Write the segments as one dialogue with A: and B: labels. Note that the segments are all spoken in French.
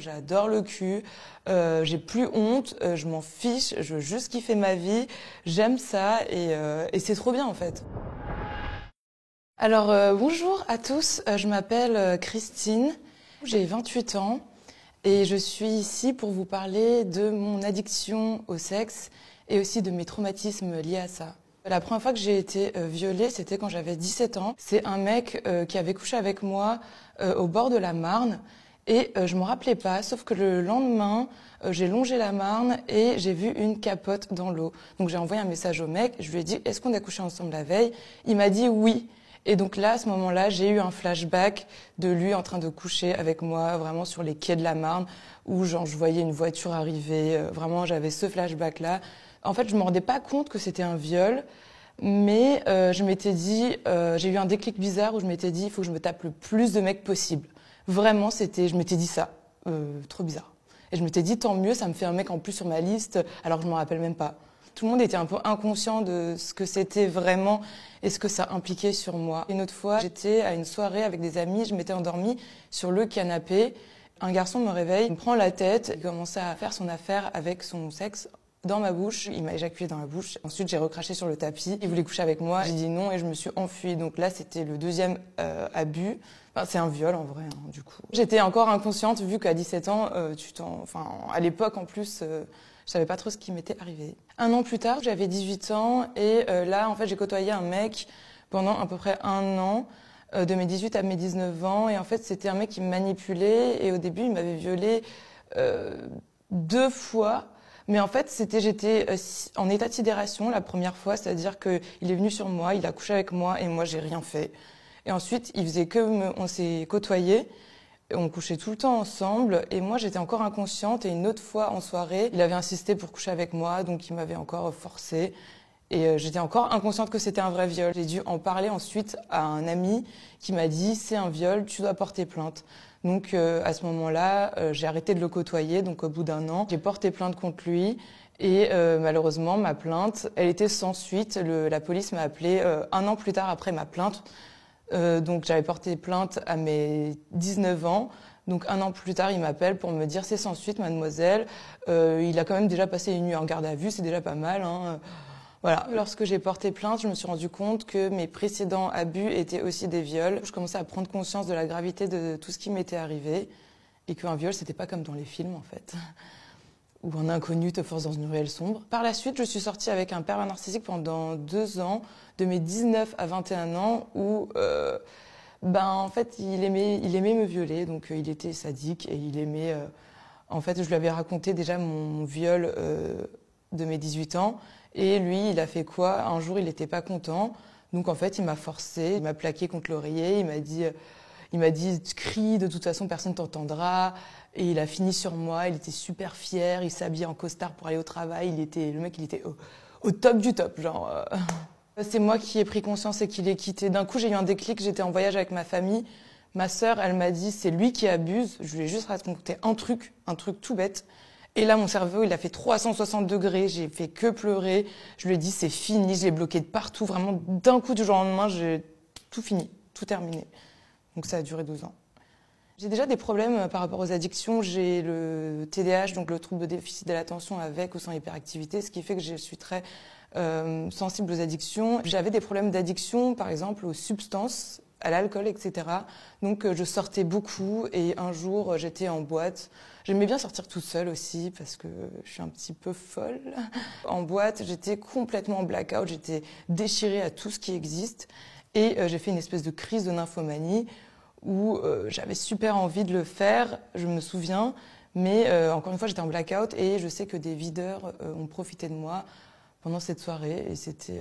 A: J'adore le cul, j'ai plus honte, je m'en fiche, je veux juste kiffer ma vie, j'aime ça et c'est trop bien en fait. Alors bonjour à tous, je m'appelle Christine, j'ai 28 ans et je suis ici pour vous parler de mon addiction au sexe et aussi de mes traumatismes liés à ça. La première fois que j'ai été violée, c'était quand j'avais 17 ans. C'est un mec qui avait couché avec moi au bord de la Marne. Et je me rappelais pas, sauf que le lendemain, j'ai longé la Marne et j'ai vu une capote dans l'eau. Donc j'ai envoyé un message au mec, je lui ai dit « Est-ce qu'on a couché ensemble la veille ?» Il m'a dit « Oui ». Et donc là, à ce moment-là, j'ai eu un flashback de lui en train de coucher avec moi, vraiment sur les quais de la Marne, où genre, je voyais une voiture arriver, vraiment j'avais ce flashback-là. En fait, je me rendais pas compte que c'était un viol, mais je m'étais dit, j'ai eu un déclic bizarre où je m'étais dit « Il faut que je me tape le plus de mecs possible ». Vraiment, je m'étais dit ça, trop bizarre. Et je m'étais dit, tant mieux, ça me fait un mec en plus sur ma liste, alors que je m'en rappelle même pas. Tout le monde était un peu inconscient de ce que c'était vraiment et ce que ça impliquait sur moi. Une autre fois, j'étais à une soirée avec des amis, je m'étais endormie sur le canapé. Un garçon me réveille, il me prend la tête, il commençait à faire son affaire avec son sexe dans ma bouche. Il m'a éjaculé dans la bouche. Ensuite, j'ai recraché sur le tapis. Il voulait coucher avec moi. J'ai dit non et je me suis enfuie. Donc là, c'était le deuxième abus. Enfin, c'est un viol en vrai, hein, du coup. J'étais encore inconsciente vu qu'à 17 ans, à l'époque en plus, je savais pas trop ce qui m'était arrivé. Un an plus tard, j'avais 18 ans et là, en fait, j'ai côtoyé un mec pendant à peu près un an, de mes 18 à mes 19 ans. Et en fait, c'était un mec qui me manipulait et au début, il m'avait violée 2 fois. Mais en fait, j'étais en état de sidération la première fois, c'est-à-dire qu'il est venu sur moi, il a couché avec moi et moi, j'ai rien fait. Et ensuite, on s'est côtoyés, on couchait tout le temps ensemble et moi, j'étais encore inconsciente et une autre fois en soirée, il avait insisté pour coucher avec moi, donc il m'avait encore forcée. Et j'étais encore inconsciente que c'était un vrai viol. J'ai dû en parler ensuite à un ami qui m'a dit « c'est un viol, tu dois porter plainte ». Donc à ce moment-là, j'ai arrêté de le côtoyer. Donc au bout d'un an, j'ai porté plainte contre lui. Et malheureusement, ma plainte, elle était sans suite. La police m'a appelé un an plus tard après ma plainte. Donc j'avais porté plainte à mes 19 ans. Donc un an plus tard, il m'appelle pour me dire « c'est sans suite, mademoiselle. Il a quand même déjà passé une nuit en garde à vue, c'est déjà pas mal, hein. » Voilà. Lorsque j'ai porté plainte, je me suis rendu compte que mes précédents abus étaient aussi des viols. Je commençais à prendre conscience de la gravité de tout ce qui m'était arrivé et qu'un viol, c'était pas comme dans les films, en fait, où un inconnu te force dans une ruelle sombre. Par la suite, je suis sortie avec un pervers narcissique pendant 2 ans, de mes 19 à 21 ans, où, en fait, il aimait me violer, donc il était sadique et il aimait... en fait, je lui avais raconté déjà mon viol de mes 18 ans. Et lui, il a fait quoi? Un jour, il n'était pas content. Donc, en fait, il m'a forcé, il m'a plaqué contre l'oreiller. Il m'a dit, crie, de toute façon, personne t'entendra. Et il a fini sur moi. Il était super fier. Il s'habillait en costard pour aller au travail. Le mec, il était au top du top, genre. C'est moi qui ai pris conscience et qui l'ai quitté. D'un coup, j'ai eu un déclic. J'étais en voyage avec ma famille. Ma sœur, elle m'a dit, c'est lui qui abuse. Je lui ai juste raconté un truc tout bête. Et là, mon cerveau, il a fait 360 degrés, j'ai fait que pleurer. Je lui ai dit, c'est fini, je l'ai bloqué de partout. Vraiment, d'un coup, du jour au lendemain, j'ai tout fini, tout terminé. Donc ça a duré 12 ans. J'ai déjà des problèmes par rapport aux addictions. J'ai le TDAH, donc le trouble de déficit de l'attention avec ou sans hyperactivité, ce qui fait que je suis très sensible aux addictions. J'avais des problèmes d'addiction, par exemple, aux substances, à l'alcool, etc. Donc je sortais beaucoup et un jour j'étais en boîte. J'aimais bien sortir toute seule aussi parce que je suis un petit peu folle. En boîte, j'étais complètement en blackout, j'étais déchirée à tout ce qui existe et j'ai fait une espèce de crise de nymphomanie où j'avais super envie de le faire, je me souviens, mais encore une fois j'étais en blackout et je sais que des videurs ont profité de moi pendant cette soirée et c'était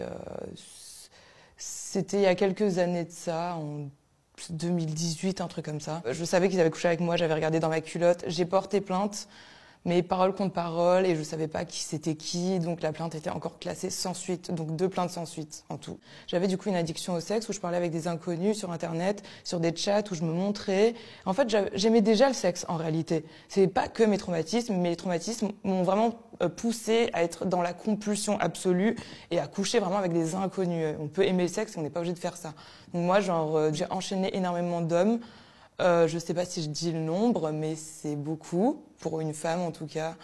A: il y a quelques années de ça, en 2018, un truc comme ça. Je savais qu'ils avaient couché avec moi, j'avais regardé dans ma culotte, j'ai porté plainte, mais parole contre parole, et je savais pas qui c'était qui, donc la plainte était encore classée sans suite, donc 2 plaintes sans suite en tout. J'avais du coup une addiction au sexe où je parlais avec des inconnus sur internet, sur des chats où je me montrais. En fait, j'aimais déjà le sexe en réalité. C'est pas que mes traumatismes, mais les traumatismes m'ont vraiment poussé à être dans la compulsion absolue et à coucher vraiment avec des inconnus. On peut aimer le sexe, on n'est pas obligé de faire ça. Donc moi, j'ai enchaîné énormément d'hommes. Je sais pas si je dis le nombre, mais c'est beaucoup, pour une femme en tout cas.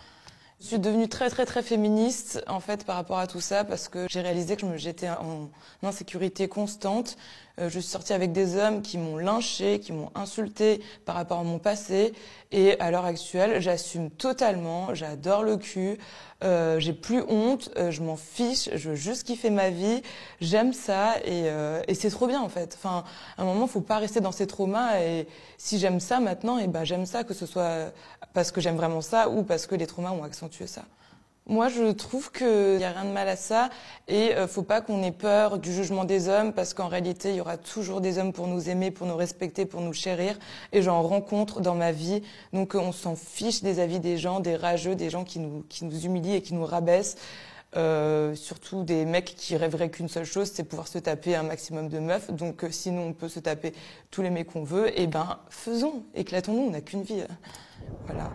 A: Je suis devenue très très très féministe en fait par rapport à tout ça parce que j'ai réalisé que j'étais en insécurité constante. Je suis sortie avec des hommes qui m'ont lynchée, qui m'ont insultée par rapport à mon passé et à l'heure actuelle, j'assume totalement, j'adore le cul, j'ai plus honte, je m'en fiche, je veux juste kiffer ma vie, j'aime ça et c'est trop bien en fait. Enfin, à un moment, faut pas rester dans ces traumas et si j'aime ça maintenant, et ben j'aime ça que ce soit parce que j'aime vraiment ça ou parce que les traumas ont accentué ça. Moi, je trouve qu'il n'y a rien de mal à ça et faut pas qu'on ait peur du jugement des hommes parce qu'en réalité, il y aura toujours des hommes pour nous aimer, pour nous respecter, pour nous chérir et j'en rencontre dans ma vie. Donc, on s'en fiche des avis des gens, des rageux, des gens qui nous humilient et qui nous rabaissent. Surtout des mecs qui rêveraient qu'une seule chose, c'est pouvoir se taper un maximum de meufs. Donc, sinon, on peut se taper tous les mecs qu'on veut. Et ben, faisons, éclatons-nous, on n'a qu'une vie. Voilà.